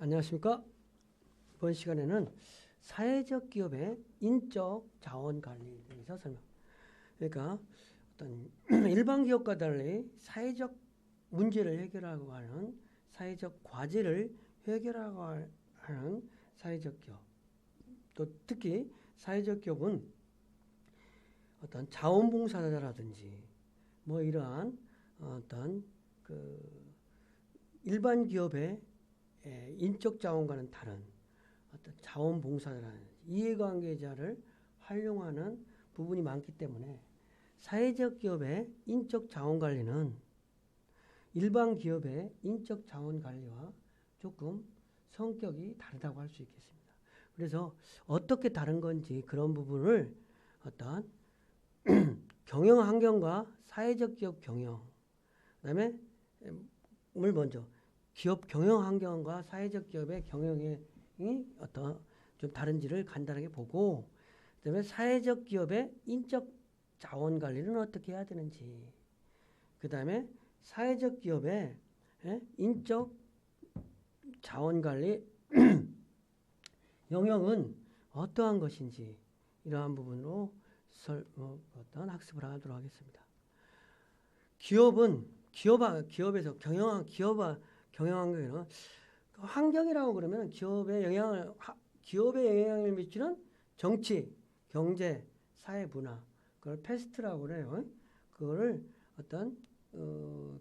안녕하십니까? 이번 시간에는 사회적 기업의 인적 자원 관리에 대해서 설명. 그러니까 어떤 일반 기업과 달리 사회적 문제를 해결하고 하는 사회적 과제를 해결하고 하는 사회적 기업. 또 특히 사회적 기업은 어떤 자원봉사자라든지 뭐 이러한 어떤 그 일반 기업의 인적 자원과는 다른 어떤 자원봉사자라는 이해관계자를 활용하는 부분이 많기 때문에 사회적 기업의 인적 자원 관리는 일반 기업의 인적 자원 관리와 조금 성격이 다르다고 할 수 있겠습니다. 그래서 어떻게 다른 건지 그런 부분을 어떤 경영 환경과 사회적 기업 경영, 그다음에 물 먼저 기업 경영 환경과 사회적 기업의 경영이 어떤 좀 다른지를 간단하게 보고, 그다음에 사회적 기업의 인적 자원 관리는 어떻게 해야 되는지, 그다음에 사회적 기업의 인적 자원 관리 영역은 어떠한 것인지 이러한 부분으로 어떤 학습을 하도록 하겠습니다. 기업에서 경영 환경에는 환경이라고 그러면 기업에 영향을 미치는 정치, 경제, 사회, 문화, 그걸 패스트라고 그래요. 그거를 어떤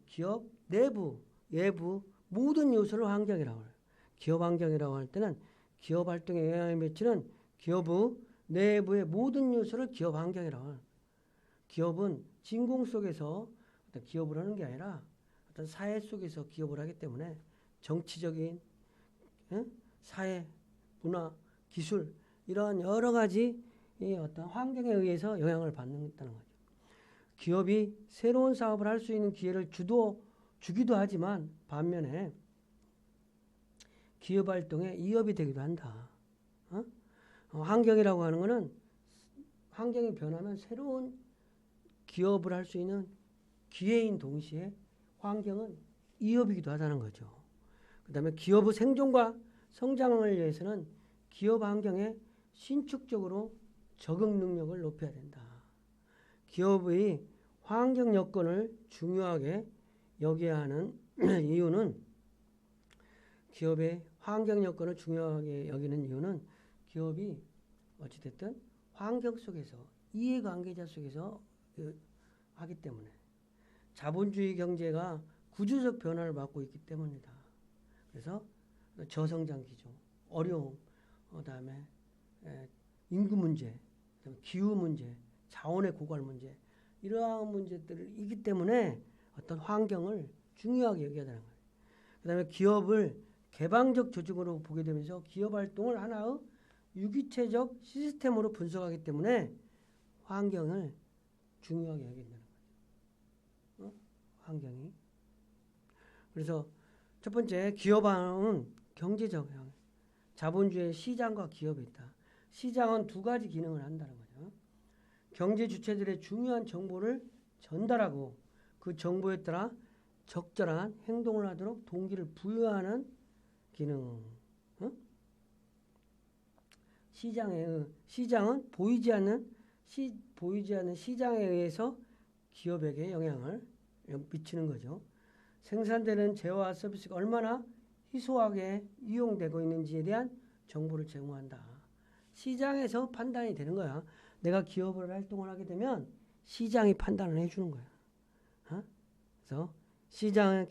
기업 내부, 외부 모든 요소를 환경이라고 해요. 기업 환경이라고 할 때는 기업 활동에 영향을 미치는 기업의 내부의 모든 요소를 기업 환경이라고 해요. 기업은 진공 속에서 어떤 기업을 하는 게 아니라 어떤 사회 속에서 기업을 하기 때문에 정치적인 사회, 문화, 기술 이러한 여러 가지 어떤 환경에 의해서 영향을 받는다는 거죠. 기업이 새로운 사업을 할 수 있는 기회를 주기도 하지만 반면에 기업 활동에 위협이 되기도 한다. 환경이라고 하는 것은 환경이 변하면 새로운 기업을 할 수 있는 기회인 동시에 환경은 위협이기도 하다는 거죠. 그 다음에 기업의 생존과 성장을 위해서는 기업 환경에 신축적으로 적응 능력을 높여야 된다. 기업의 환경 여건을 중요하게 여겨야 하는 이유는 기업의 환경 여건을 중요하게 여기는 이유는 기업이 어찌됐든 환경 속에서 이해관계자 속에서 하기 때문에 자본주의 경제가 구조적 변화를 받고 있기 때문이다. 그래서 저성장 기조, 어려움, 그다음에 인구 문제, 기후 문제, 자원의 고갈 문제 이러한 문제들이기 때문에 어떤 환경을 중요하게 여겨야 되는 거예요. 그다음에 기업을 개방적 조직으로 보게 되면서 기업 활동을 하나의 유기체적 시스템으로 분석하기 때문에 환경을 중요하게 여긴다는 거죠. 환경이. 그래서 첫 번째 기업은 경제적 영역. 자본주의 시장과 기업이 있다. 시장은 두 가지 기능을 한다는 거죠. 경제 주체들의 중요한 정보를 전달하고 그 정보에 따라 적절한 행동을 하도록 동기를 부여하는 기능. 시장은 보이지 않는 시장에 의해서 기업에게 영향을 미치는 거죠. 생산되는 재화와 서비스가 얼마나 희소하게 이용되고 있는지에 대한 정보를 제공한다. 시장에서 판단이 되는 거야. 내가 기업을 활동을 하게 되면 시장이 판단을 해주는 거야. 그래서 시장은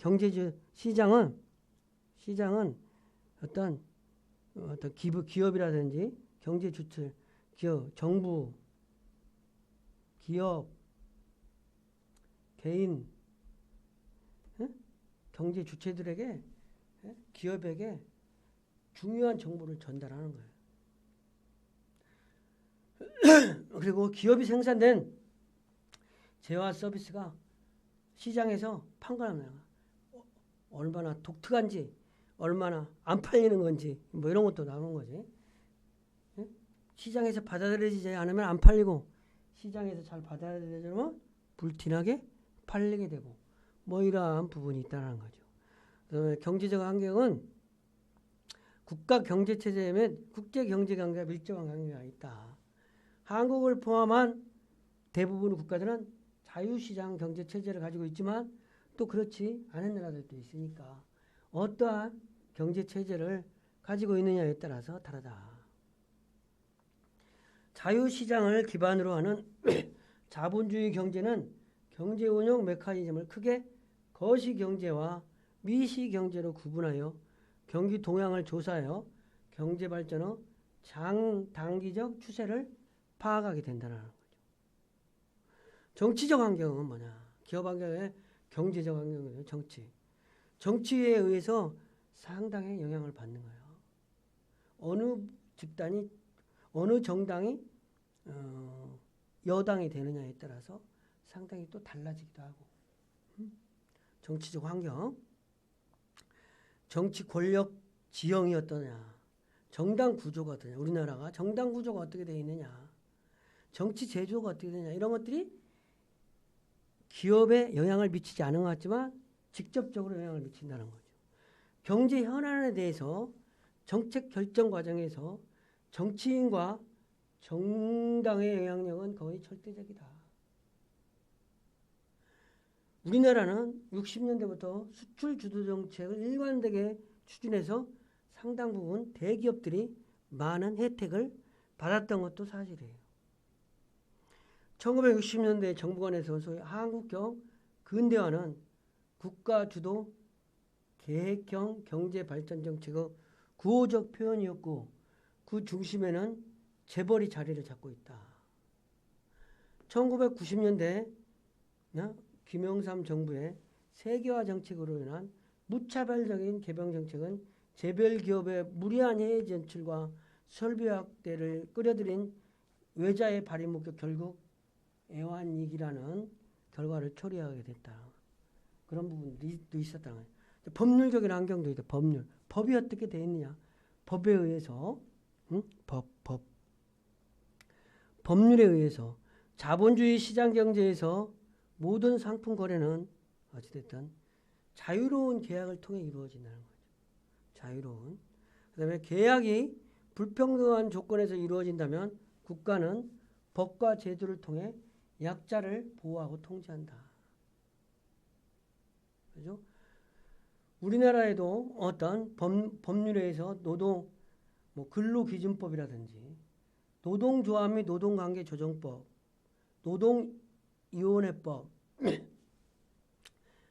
어떤 기업이라든지 경제 주체, 정부, 기업, 개인, 경제 주체들에게 기업에게 중요한 정보를 전달하는 거예요. 그리고 기업이 생산된 재화 서비스가 시장에서 판가름해요. 얼마나 독특한지, 얼마나 안 팔리는 건지, 뭐 이런 것도 나오는 거지. 시장에서 받아들여지지 않으면 안 팔리고, 시장에서 잘 받아들여지면 불티나게 팔리게 되고, 뭐 이러한 부분이 있다는 거죠. 경제적 환경은 국가 경제 체제 및 국제 경제 관계가 밀접한 관계가 있다. 한국을 포함한 대부분의 국가들은 자유시장 경제 체제를 가지고 있지만 또 그렇지 않은 나라들도 있으니까 어떠한 경제 체제를 가지고 있느냐에 따라서 다르다. 자유시장을 기반으로 하는 자본주의 경제는 경제 운영 메커니즘을 크게 거시경제와 미시경제로 구분하여 경기 동향을 조사하여 경제 발전의 장단기적 추세를 파악하게 된다는 거죠. 정치적 환경은 뭐냐? 기업 환경의 경제적 환경이에요. 정치에 의해서 상당히 영향을 받는 거예요. 어느 집단이 어느 정당이 여당이 되느냐에 따라서 상당히 또 달라지기도 하고. 정치적 환경, 정치 권력 지형이 어떠냐, 정당 구조가 어떠냐, 우리나라가 정당 구조가 어떻게 되어 있느냐, 정치 제도가 어떻게 되느냐, 이런 것들이 기업에 영향을 미치지 않은 것 같지만 직접적으로 영향을 미친다는 거죠. 경제 현안에 대해서 정책 결정 과정에서 정치인과 정당의 영향력은 거의 절대적이다. 우리나라는 60년대부터 수출 주도 정책을 일관되게 추진해서 상당 부분 대기업들이 많은 혜택을 받았던 것도 사실이에요. 1960년대 정부간에서 소위 한국형 근대화는 국가 주도 계획형 경제 발전 정책의 구호적 표현이었고 그 중심에는 재벌이 자리를 잡고 있다. 1990년대 김영삼 정부의 세계화 정책으로 인한 무차별적인 개방 정책은 재벌 기업의 무리한 해외 진출과 설비 확대를 끌어들인 외자의 발휘 목적 결국 애완이익이라는 결과를 초래하게 됐다. 그런 부분도 있었다는 거예요. 법률적인 환경도 있다. 법이 어떻게 되어 있느냐. 법에 의해서 법률에 의해서 자본주의 시장 경제에서 모든 상품 거래는 어찌됐든 자유로운 계약을 통해 이루어진다는 거죠. 자유로운. 그 다음에 계약이 불평등한 조건에서 이루어진다면 국가는 법과 제도를 통해 약자를 보호하고 통제한다. 그죠? 우리나라에도 어떤 법률에 의해서 근로기준법이라든지 노동조합 및 노동관계조정법, 노동위원회법,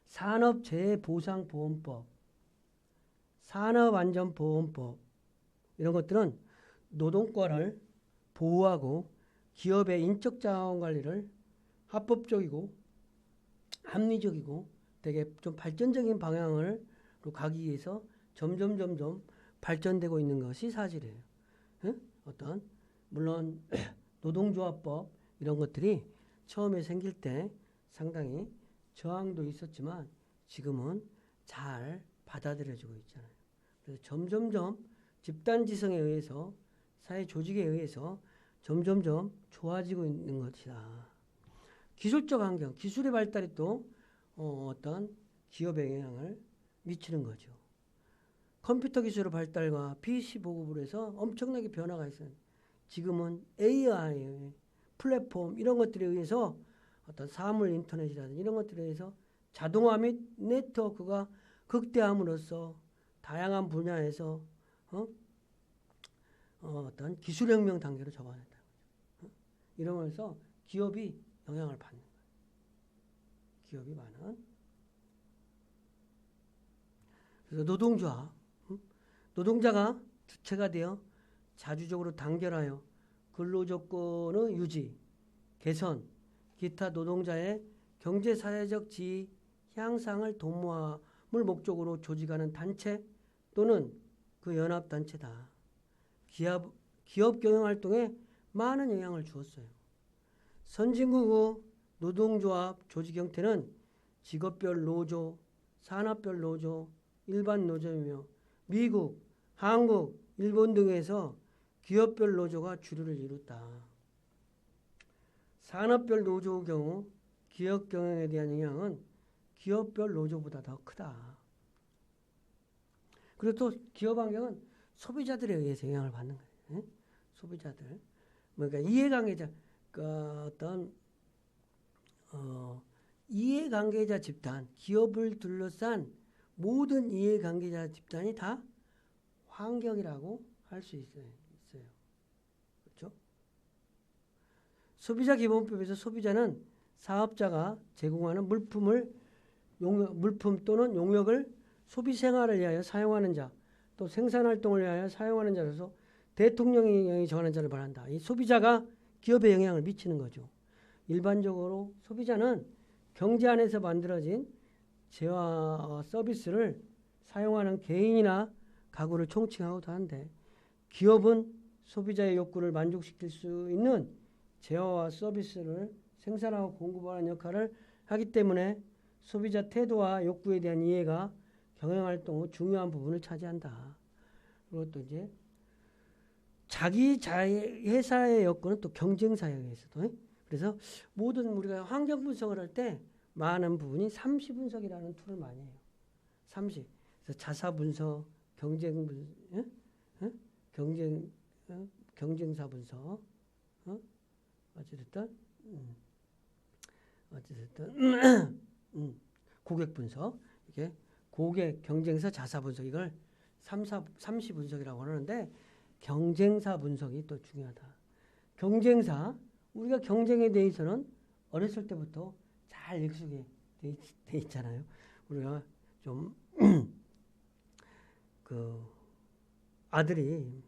산업재해보상보험법, 산업안전보험법 이런 것들은 노동권을 보호하고 기업의 인적자원관리를 합법적이고 합리적이고 되게 좀 발전적인 방향으로 가기 위해서 점점 발전되고 있는 것이 사실이에요. 물론 노동조합법 이런 것들이 처음에 생길 때 상당히 저항도 있었지만 지금은 잘 받아들여지고 있잖아요. 그래서 점점 집단지성에 의해서 사회 조직에 의해서 점점 좋아지고 있는 것이다. 기술적 환경, 기술의 발달이 또 어떤 기업에 영향을 미치는 거죠. 컴퓨터 기술의 발달과 PC 보급으로 해서 엄청나게 변화가 있어요. 지금은 AI, 플랫폼 이런 것들에 의해서 어떤 사물 인터넷이라든지 이런 것들에 의해서 자동화 및 네트워크가 극대함으로써 다양한 분야에서 어떤 기술혁명 단계로 접어든다. 이러면서 기업이 영향을 받는 거예요. 기업이 많은. 그래서 노동자가 주체가 되어 자주적으로 단결하여 근로조건의 유지, 개선, 기타 노동자의 경제사회적 지위 향상을 도모함을 목적으로 조직하는 단체 또는 그 연합단체다. 기업 경영활동에 많은 영향을 주었어요. 선진국의 노동조합 조직 형태는 직업별 노조, 산업별 노조, 일반 노조이며 미국, 한국, 일본 등에서 기업별 노조가 주류를 이뤘다. 산업별 노조의 경우 기업 경영에 대한 영향은 기업별 노조보다 더 크다. 그리고 또 기업 환경은 소비자들에 의해서 영향을 받는 거예요. 예? 소비자들. 그러니까 이해관계자, 그 어떤 이해관계자 집단, 기업을 둘러싼 모든 이해관계자 집단이 다 환경이라고 할 수 있어요. 그렇죠? 소비자기본법에서 소비자는 사업자가 제공하는 물품 또는 용역을 소비생활을 위하여 사용하는 자, 또 생산활동을 위하여 사용하는 자로서 대통령이 정하는 자를 말한다. 이 소비자가 기업에 영향을 미치는 거죠. 일반적으로 소비자는 경제 안에서 만들어진 재화 서비스를 사용하는 개인이나 가구를 총칭하고도 하는데, 기업은 소비자의 욕구를 만족시킬 수 있는 재화와 서비스를 생산하고 공급하는 역할을 하기 때문에 소비자 태도와 욕구에 대한 이해가 경영활동의 중요한 부분을 차지한다. 그리고 또 이제 자기 회사의 여건은 또 경쟁사에 의해서도. 그래서 모든 우리가 환경 분석을 할 때 많은 부분이 3시분석이라는 툴을 많이 해요. 3시. 그래서 자사 분석, 경쟁 분석, 경쟁사 분석, 어쨌든 고객 분석, 이게 고객, 경쟁사, 자사 분석, 이걸 3시 분석이라고 하는데, 경쟁사 분석이 또 중요하다. 경쟁사, 우리가 경쟁에 대해서는 어렸을 때부터 잘 익숙해 돼 있잖아요. 우리가 좀 그 아들이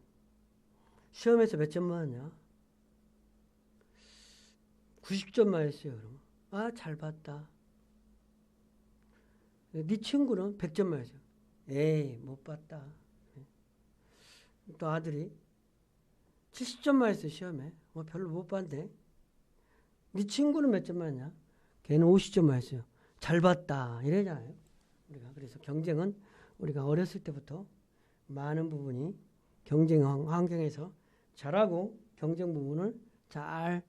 시험에서 몇 점 맞았냐? 90점 맞았어요. 그러면 아, 잘 봤다. 네 친구는 100점 맞았어요. 에이, 못 봤다. 또 아들이 70점 맞았어요. 시험에. 뭐 별로 못 봤는데. 네 친구는 몇 점 맞냐? 걔는 50점 맞았어요. 잘 봤다. 이러잖아요. 우리가 그래서 경쟁은 우리가 어렸을 때부터 많은 부분이 경쟁 환경에서 잘하고 경쟁 부분을 잘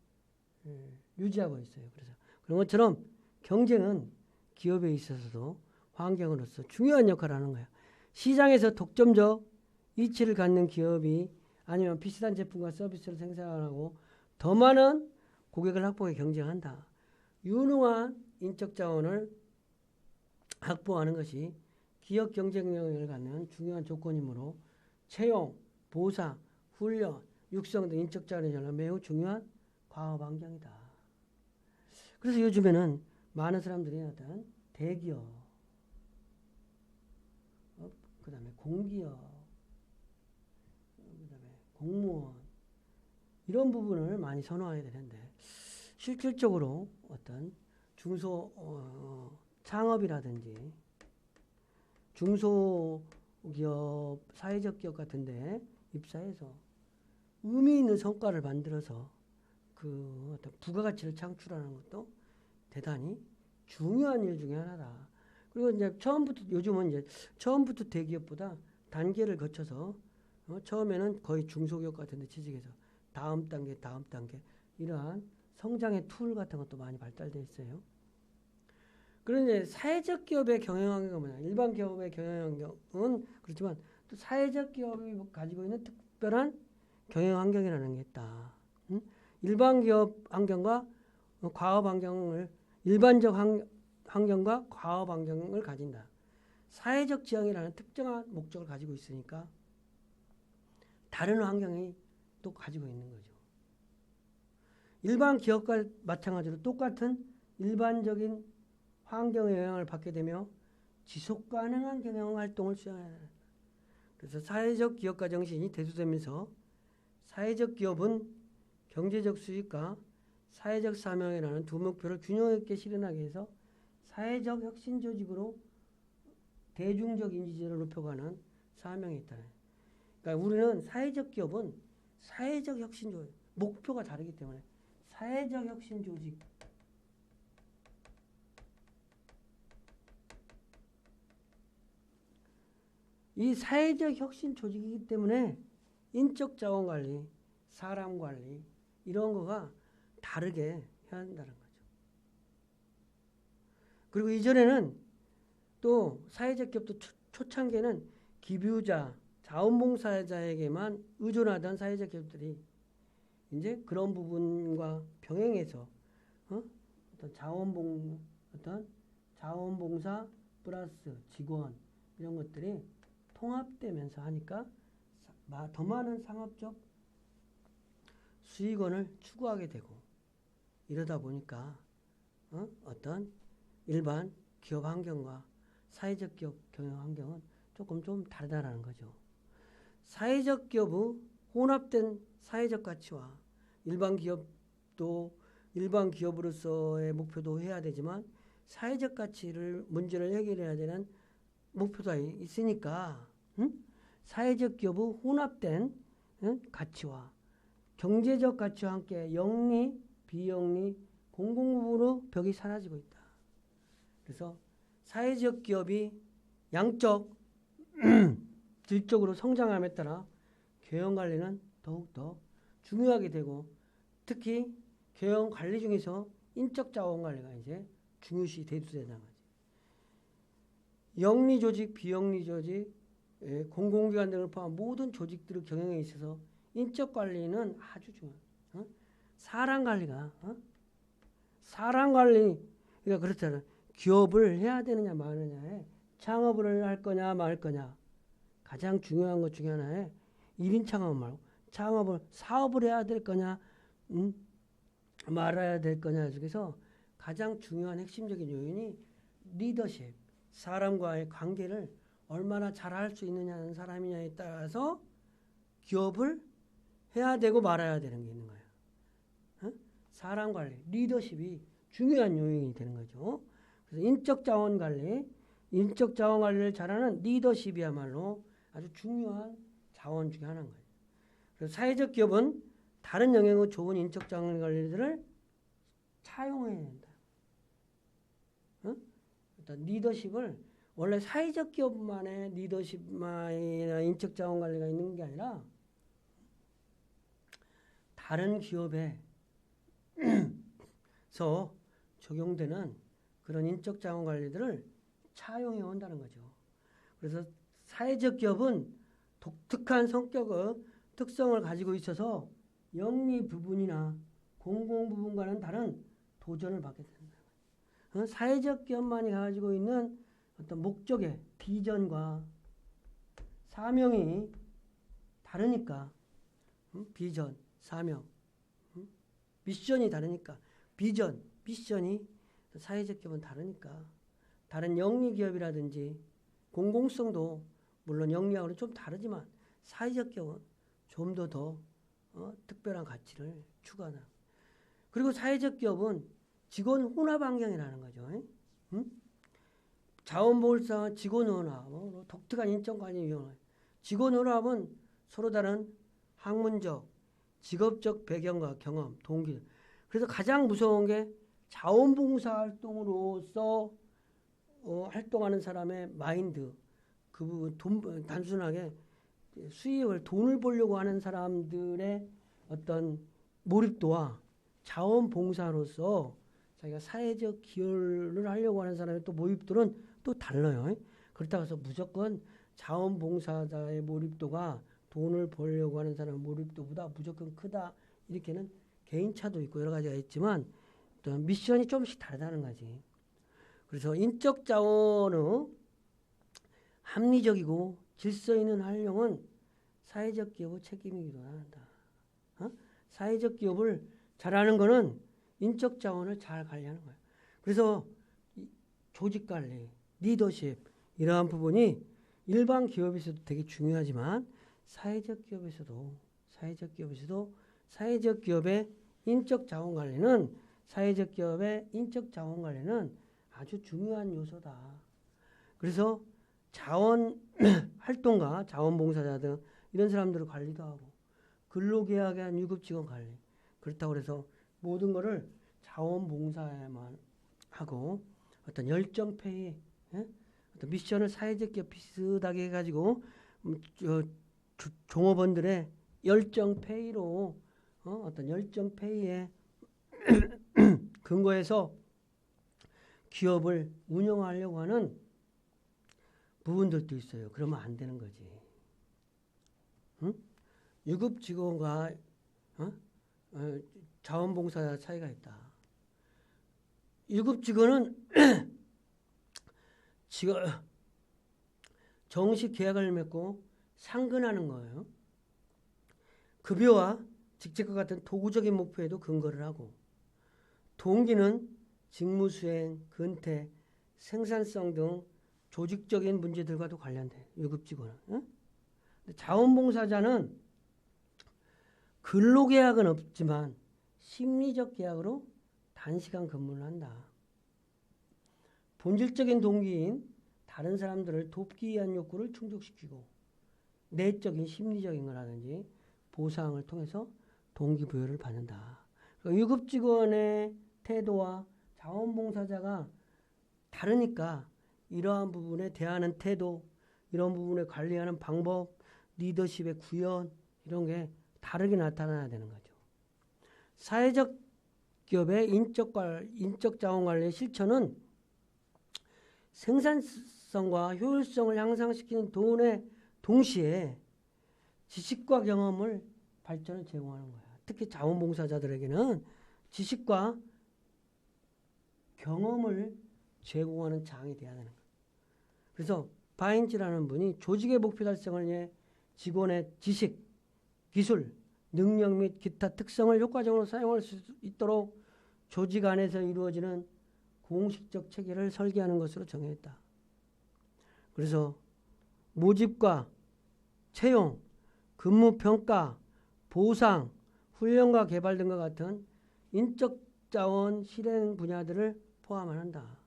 유지하고 있어요. 그래서 그런 것처럼 경쟁은 기업에 있어서도 환경으로서 중요한 역할을 하는 거예요. 시장에서 독점적 이치를 갖는 기업이 아니면 비슷한 제품과 서비스를 생산하고 더 많은 고객을 확보해 경쟁한다. 유능한 인적 자원을 확보하는 것이 기업 경쟁력을 갖는 중요한 조건이므로 채용, 보상, 훈련, 육성 등 인적 자원의 전략 매우 중요한 과업 환경이다. 그래서 요즘에는 많은 사람들이 어떤 대기업, 그 다음에 공기업, 그 다음에 공무원, 이런 부분을 많이 선호하게 되는데, 실질적으로 어떤 중소 창업이라든지 중소기업, 사회적 기업 같은데 입사해서 의미 있는 성과를 만들어서 그 어떤 부가가치를 창출하는 것도 대단히 중요한 일 중에 하나다. 그리고 이제 요즘은 이제 처음부터 대기업보다 단계를 거쳐서 처음에는 거의 중소기업 같은 데 취직해서 다음 단계 이러한 성장의 툴 같은 것도 많이 발달되어 있어요. 그런데 사회적 기업의 경영 환경은 뭐냐? 일반 기업의 경영 환경은 그렇지만 또 사회적 기업이 가지고 있는 특별한 경영 환경이라는 게 있다. 일반 기업 환경과 과업 환경을 일반적 환경과 과업 환경을 가진다. 사회적 지향이라는 특정한 목적을 가지고 있으니까 다른 환경이 또 가지고 있는 거죠. 일반 기업과 마찬가지로 똑같은 일반적인 환경의 영향을 받게 되며 지속 가능한 경영 활동을 수행해야 한다. 그래서 사회적 기업가 정신이 대두되면서 사회적 기업은 경제적 수익과 사회적 사명이라는 두 목표를 균형 있게 실현하기 위해서 사회적 혁신 조직으로 대중적 인지도를 높여가는 사명이 있다. 그러니까 우리는 사회적 기업은 사회적 혁신 조직, 목표가 다르기 때문에 사회적 혁신 조직, 이 사회적 혁신 조직이기 때문에 인적 자원 관리, 사람 관리 이런 거가 다르게 해야 한다는 거죠. 그리고 이전에는 또 사회적 기업도 초창기에는 기부자, 자원봉사자에게만 의존하던 사회적 기업들이 이제 그런 부분과 병행해서 어떤 자원봉사 플러스 직원 이런 것들이 통합되면서 하니까 더 많은 상업적 수익원을 추구하게 되고 이러다 보니까 어떤 일반 기업 환경과 사회적 기업 경영 환경은 조금 좀 다르다라는 거죠. 사회적 기업의 혼합된 사회적 가치와 일반 기업으로서의 목표도 해야 되지만 사회적 가치를 문제를 해결해야 되는 목표가 있으니까 사회적 기업의 혼합된 가치와 경제적 가치와 함께 영리, 비영리, 공공부문의 벽이 사라지고 있다. 그래서 사회적 기업이 양적, 질적으로 성장함에 따라 경영 관리는 더욱더 중요하게 되고 특히 경영 관리 중에서 인적 자원 관리가 이제 중요시 대두되는 거지. 영리 조직, 비영리 조직, 공공기관 등을 포함한 모든 조직들의 경영에 있어서 인적 관리는 아주 중요해. 사람 관리가 사람 관리가 그렇잖아. 기업을 해야 되느냐 마느냐에 창업을 할 거냐 말 거냐 가장 중요한 것 중에 하나에 1인 창업 말고 사업을 해야 될 거냐 말아야 될 거냐 중에서 가장 중요한 핵심적인 요인이 리더십, 사람과의 관계를 얼마나 잘할 수 있느냐는 사람이냐에 따라서 기업을 해야 되고 말아야 되는 게 있는 거예요. 사람 관리, 리더십이 중요한 요인이 되는 거죠. 그래서 인적 자원 관리를 잘하는 리더십이야말로 아주 중요한 자원 중에 하나인 거예요. 그래서 사회적 기업은 다른 영역의 좋은 인적 자원 관리들을 차용해야 된다. 일단 리더십을 원래 사회적 기업만의 리더십이나 인적 자원 관리가 있는 게 아니라 다른 기업에서 적용되는 그런 인적 자원 관리들을 차용해 온다는 거죠. 그래서 사회적 기업은 독특한 성격의 특성을 가지고 있어서 영리 부분이나 공공 부분과는 다른 도전을 받게 된다. 사회적 기업만이 가지고 있는 어떤 목적의 비전과 사명이 다르니까 비전, 사명, 미션이 다르니까 비전, 미션이 사회적 기업은 다르니까 다른 영리 기업이라든지 공공성도 물론 영리하고는 좀 다르지만 사회적 기업은 좀 더 특별한 가치를 추구하다. 그리고 사회적 기업은 직원 혼합 환경이라는 거죠. 자원봉사 직원 혼합, 독특한 인적관리 위원. 직원 혼합은 서로 다른 학문적, 직업적 배경과 경험, 동기. 그래서 가장 무서운 게 자원봉사 활동으로서 활동하는 사람의 마인드, 그 부분 단순하게 수입을 돈을 벌려고 하는 사람들의 어떤 몰입도와 자원봉사로서 자기가 사회적 기여를 하려고 하는 사람의 또 몰입도는 또 달라요. 그렇다고 해서 무조건 자원봉사자의 몰입도가 돈을 벌려고 하는 사람의 몰입도보다 무조건 크다 이렇게는 개인차도 있고 여러 가지가 있지만 또 미션이 조금씩 다르다는 거지. 그래서 인적 자원의 합리적이고 질서 있는 활용은 사회적 기업의 책임이기도 한다. 사회적 기업을 잘하는 거는 인적 자원을 잘 관리하는 거예요. 그래서 조직 관리, 리더십 이러한 부분이 일반 기업에서도 되게 중요하지만 사회적 기업의 인적 자원 관리는 아주 중요한 요소다. 그래서 자원 활동가, 자원봉사자 등 이런 사람들을 관리도 하고 근로계약에 한 유급직원 관리 그렇다고 해서 모든 거를 자원봉사에만 하고 어떤 열정페이 어떤 미션을 사회적 기업 비슷하게 해가지고 종업원들의 열정페이로 어떤 열정페이에 근거해서 기업을 운영하려고 하는 부분들도 있어요. 그러면 안 되는 거지. 응? 유급 직원과 자원봉사자 차이가 있다. 유급 직원은 정식 계약을 맺고 상근하는 거예요. 급여와 직책과 같은 도구적인 목표에도 근거를 하고, 동기는 직무 수행, 근태, 생산성 등 조직적인 문제들과도 관련돼. 유급 직원은. 응? 자원봉사자는 근로계약은 없지만 심리적 계약으로 단시간 근무를 한다. 본질적인 동기인 다른 사람들을 돕기 위한 욕구를 충족시키고 내적인 심리적인 거라든지 보상을 통해서 동기부여를 받는다. 그러니까 유급 직원의 태도와 자원봉사자가 다르니까 이러한 부분에 대하는 태도, 이런 부분에 관리하는 방법, 리더십의 구현 이런 게 다르게 나타나야 되는 거죠. 사회적 기업의 인적 자원 관리의 실천은 생산성과 효율성을 향상시키는 동시에 지식과 경험을 발전을 제공하는 거야. 특히 자원봉사자들에게는 지식과 경험을 제공하는 장이 돼야 되는 거야. 그래서 바인치라는 분이 조직의 목표 달성을 위해 직원의 지식, 기술, 능력 및 기타 특성을 효과적으로 사용할 수 있도록 조직 안에서 이루어지는 공식적 체계를 설계하는 것으로 정했다. 그래서 모집과 채용, 근무평가, 보상, 훈련과 개발 등과 같은 인적 자원 실행 분야들을 포함한다.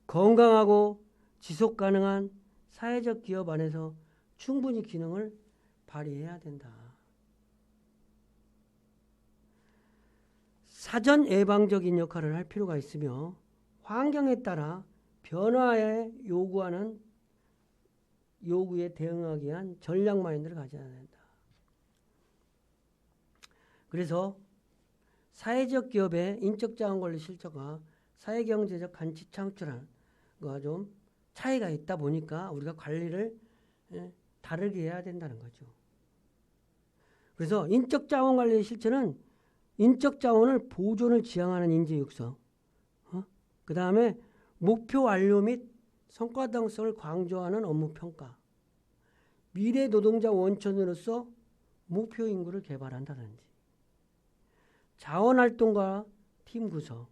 건강하고 지속 가능한 사회적 기업 안에서 충분히 기능을 발휘해야 된다. 사전 예방적인 역할을 할 필요가 있으며 환경에 따라 변화에 요구에 대응하기 위한 전략 마인드를 가져야 된다. 그래서 사회적 기업의 인적 자원 관리 실천과 사회경제적 가치 창출하는 거가 좀 차이가 있다 보니까 우리가 관리를 다르게 해야 된다는 거죠. 그래서 인적 자원 관리의 실천은 인적 자원을 보존을 지향하는 인재 육성, 그 다음에 목표 완료 및 성과당성을 강조하는 업무 평가, 미래 노동자 원천으로서 목표 인구를 개발한다든지, 자원 활동과 팀 구성,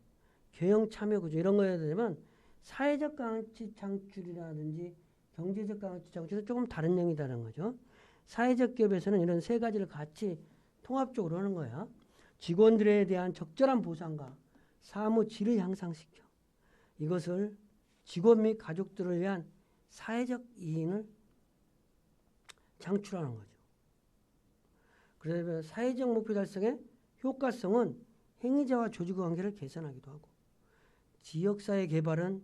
경영 참여 구조 이런 거에 되면 사회적 가치 창출이라든지 경제적 가치 창출은 조금 다른 내용이라는 거죠. 사회적 기업에서는 이런 세 가지를 같이 통합적으로 하는 거야. 직원들에 대한 적절한 보상과 사무 질을 향상시켜 이것을 직원 및 가족들을 위한 사회적 이익을 창출하는 거죠. 그래서 사회적 목표 달성의 효과성은 행위자와 조직관계를 개선하기도 하고, 지역사회 개발은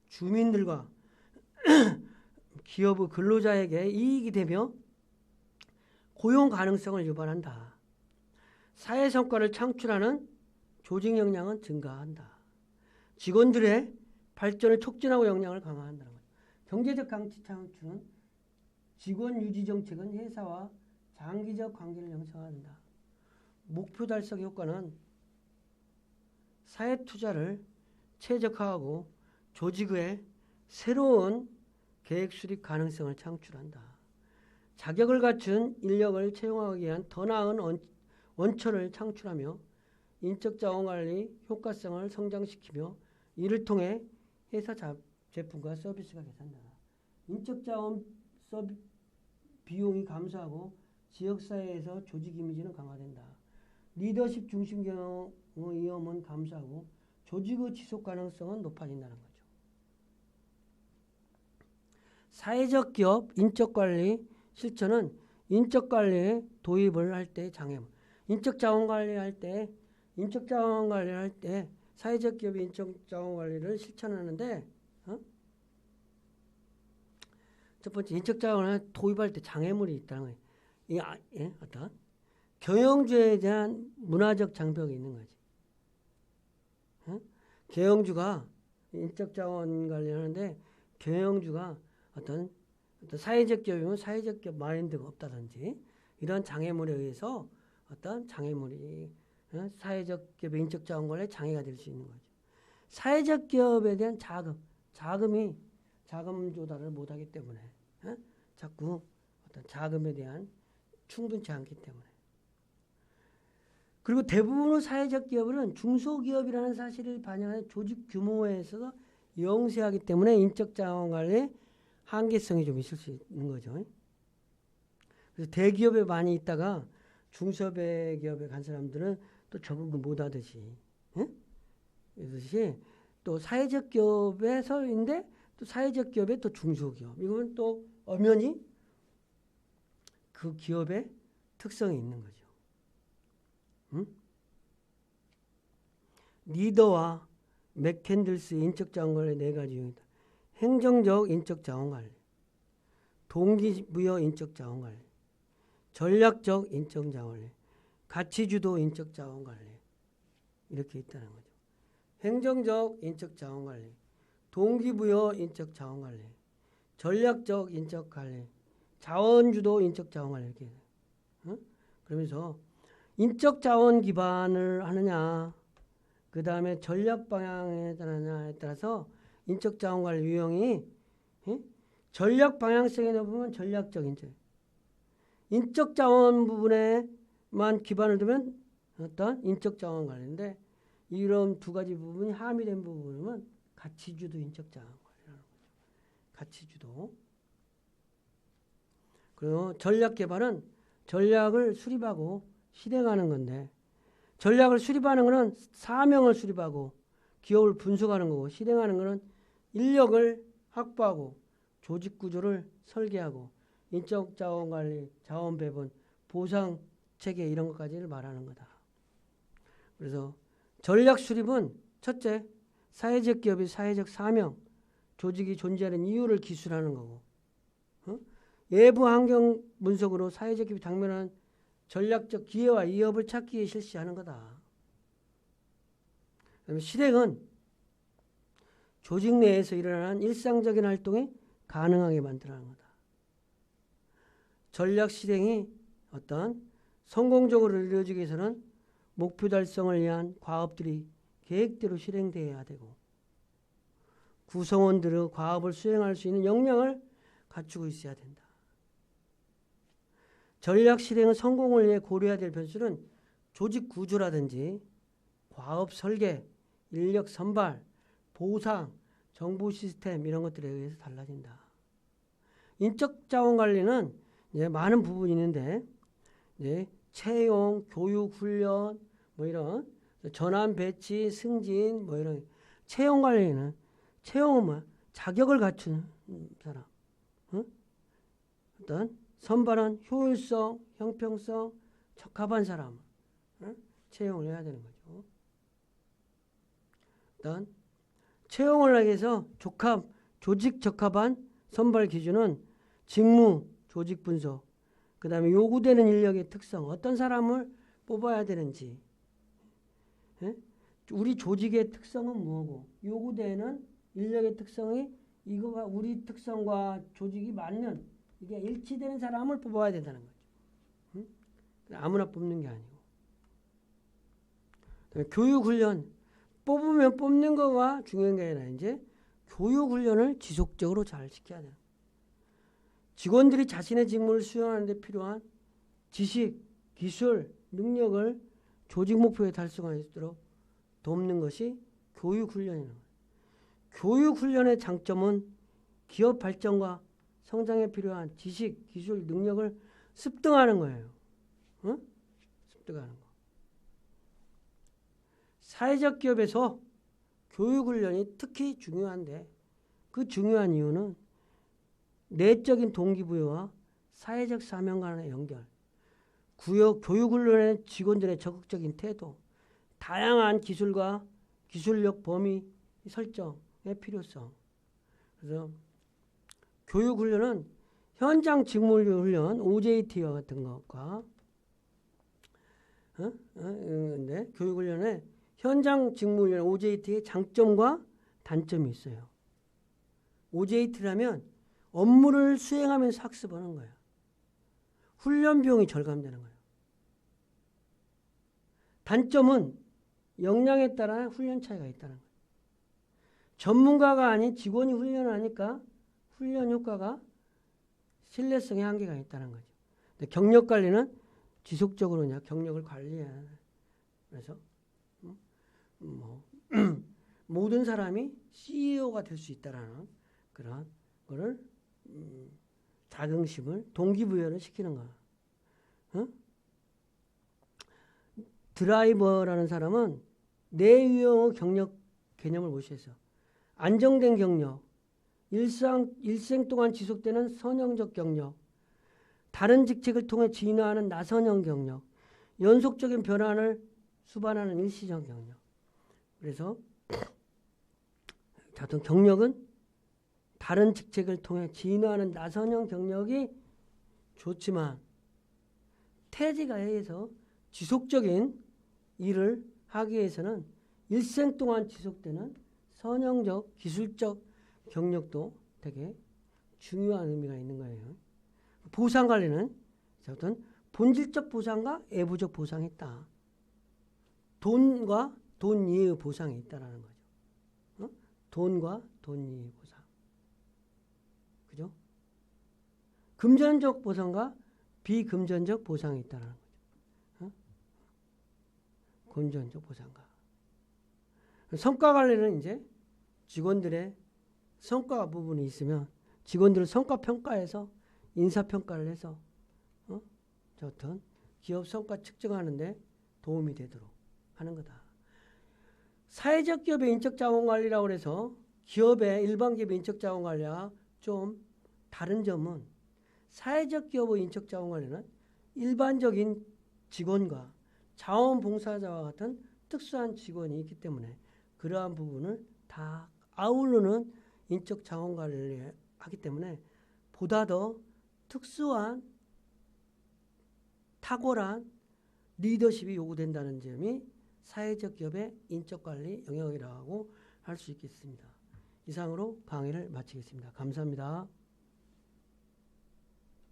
주민들과 기업의 근로자에게 이익이 되며 고용 가능성을 유발한다. 사회 성과를 창출하는 조직 역량은 증가한다. 직원들의 발전을 촉진하고 역량을 강화한다는 거죠. 경제적 가치 창출은 직원 유지 정책은 회사와 장기적 관계를 형성한다. 목표 달성 효과는 사회 투자를 최적화하고 조직의 새로운 계획 수립 가능성을 창출한다. 자격을 갖춘 인력을 채용하기 위한 더 나은 원천을 창출하며 인적 자원 관리 효과성을 성장시키며 이를 통해 회사 제품과 서비스가 개선된다. 인적 자원 비용이 감소하고 지역사회에서 조직 이미지는 강화된다. 리더십 중심 경영의 위험은 감소하고 조직의 지속 가능성은 높아진다는 거죠. 사회적 기업 인적 관리 실천은 인적 관리에 도입을 할 때 장애물. 인적 자원 관리할 때 사회적 기업이 인적 자원 관리를 실천하는데 첫 번째 인적 자원을 도입할 때 장애물이 있다는 거예요. 어떤 경영주에 대한 문화적 장벽이 있는 거지. 경영주가 인적 자원 관리하는데 경영주가 어떤 어떤 사회적 기업이면 사회적 기업 마인드가 없다든지 이런 장애물에 의해서 어떤 장애물이 사회적 기업의 인적 자원 관리에 장애가 될 수 있는 거죠. 사회적 기업에 대한 자금 조달을 못하기 때문에 자꾸 어떤 자금에 대한 충분치 않기 때문에. 그리고 대부분의 사회적 기업은 중소기업이라는 사실을 반영하는 조직 규모에 있어서 영세하기 때문에 인적 자원 관리에 한계성이 좀 있을 수 있는 거죠. 그래서 대기업에 많이 있다가 중소기업에 간 사람들은 또 적응을 못 하듯이. 그것이 또 사회적 기업에서인데 또 사회적 기업에 또 중소기업. 이건 또 엄연히 그 기업의 특성이 있는 거죠. 리더와 맥캔들스의 인적 자원 관리 4가지 유형이다. 행정적 인적 자원 관리, 동기부여 인적 자원 관리, 전략적 인적 자원 관리, 가치주도 인적 자원 관리 이렇게 있다는 거죠. 행정적 인적 자원 관리, 동기부여 인적 자원 관리, 전략적 인적 관리, 자원주도 인적 자원 관리 이렇게. 그러면서 인적 자원 기반을 하느냐, 그 다음에 전략 방향에 따라서 인적 자원 관리 유형이 전략 방향성에 높으면 전략적 인적 자원 부분에만 기반을 두면 어떤 인적 자원 관리인데 이런 2가지 부분이 함의된 부분은 가치주도 인적 자원 관리라는 거죠. 가치주도. 그리고 전략 개발은 전략을 수립하고 실행하는 건데 전략을 수립하는 것은 사명을 수립하고 기업을 분석하는 거고 실행하는 것은 인력을 확보하고 조직 구조를 설계하고 인적 자원 관리, 자원 배분, 보상 체계 이런 것까지를 말하는 거다. 그래서 전략 수립은 첫째, 사회적 기업의 사회적 사명, 조직이 존재하는 이유를 기술하는 거고 외부 환경 분석으로 사회적 기업이 당면한 전략적 기회와 이업을 찾기 위해 실시하는 거다. 그다음에 실행은 조직 내에서 일어나는 일상적인 활동이 가능하게 만들어가는 거다. 전략 실행이 어떤 성공적으로 이루어지기 위해서는 목표 달성을 위한 과업들이 계획대로 실행되어야 되고 구성원들의 과업을 수행할 수 있는 역량을 갖추고 있어야 된다. 전략 실행의 성공을 위해 고려해야 될 변수는 조직 구조라든지 과업 설계, 인력 선발, 보상, 정보 시스템 이런 것들에 의해서 달라진다. 인적 자원 관리는 이제 많은 부분이 있는데 이제 채용, 교육, 훈련 뭐 이런 전환, 배치, 승진 뭐 이런 채용 관리는 채용은 뭐 자격을 갖춘 사람, 어떤 선발은 효율성, 형평성, 적합한 사람 채용을 해야 되는 거죠. 일단 채용을 하기 위해서 조직 적합한 선발 기준은 직무, 조직 분석, 그 다음에 요구되는 인력의 특성, 어떤 사람을 뽑아야 되는지, 우리 조직의 특성은 뭐고, 요구되는 인력의 특성이 이거가 우리 특성과 조직이 맞는 이게 일치되는 사람을 뽑아야 된다는 거죠. 아무나 뽑는 게 아니고. 교육훈련, 뽑으면 뽑는 거가 중요한 게 아니라 이제 교육훈련을 지속적으로 잘 시켜야 돼요. 직원들이 자신의 직무를 수행하는 데 필요한 지식, 기술, 능력을 조직 목표에 달성할 수 있도록 돕는 것이 교육훈련이라는 거예요. 교육훈련의 장점은 기업 발전과 성장에 필요한 지식, 기술, 능력을 습득하는 거예요. 습득하는 거. 사회적 기업에서 교육훈련이 특히 중요한데 그 중요한 이유는 내적인 동기부여와 사회적 사명 간의 연결, 교육훈련의 직원들의 적극적인 태도, 다양한 기술과 기술력 범위 설정의 필요성. 그래서 교육훈련은 현장 직무훈련, OJT와 같은 것과 교육훈련의 현장 직무훈련 OJT의 장점과 단점이 있어요. OJT라면 업무를 수행하면서 학습하는 거예요. 훈련 비용이 절감되는 거예요. 단점은 역량에 따라 훈련 차이가 있다는 거예요. 전문가가 아닌 직원이 훈련을 하니까 훈련 효과가 신뢰성에 한계가 있다는 거죠. 근데 경력 관리는 지속적으로 그냥 경력을 관리해야 해요. 그래서 모든 사람이 CEO가 될 수 있다라는 그런 거를 자긍심을 동기부여를 시키는 거야. 어? 드라이버라는 사람은 내유형의 경력 개념을 무시해서 안정된 경력, 일생 동안 지속되는 선형적 경력, 다른 직책을 통해 진화하는 나선형 경력, 연속적인 변화를 수반하는 일시적 경력. 그래서 어떤 경력은 다른 직책을 통해 진화하는 나선형 경력이 좋지만 태지가 해서 지속적인 일을 하기 위해서는 일생 동안 지속되는 선형적, 기술적 경력도 되게 중요한 의미가 있는 거예요. 보상 관리는 어떤 본질적 보상과 외부적 보상이 있다. 돈과 돈 이외의 보상이 있다라는 거죠. 돈과 돈 이외의 보상. 그죠? 금전적 보상과 비금전적 보상이 있다라는 거죠. 금전적 보상과. 성과 관리는 이제 직원들의 성과 부분이 있으면 직원들을 성과 평가해서 인사평가를 해서 어떤 기업 성과 측정하는데 도움이 되도록 하는 거다. 사회적 기업의 인적자원관리라고 해서 기업의 일반 기업의 인적자원관리와 좀 다른 점은 사회적 기업의 인적자원관리는 일반적인 직원과 자원봉사자와 같은 특수한 직원이 있기 때문에 그러한 부분을 다 아우르는 인적자원관리를 하기 때문에 보다 더 특수한 탁월한 리더십이 요구된다는 점이 사회적 기업의 인적관리 영역이라고 할 수 있겠습니다. 이상으로 강의를 마치겠습니다. 감사합니다.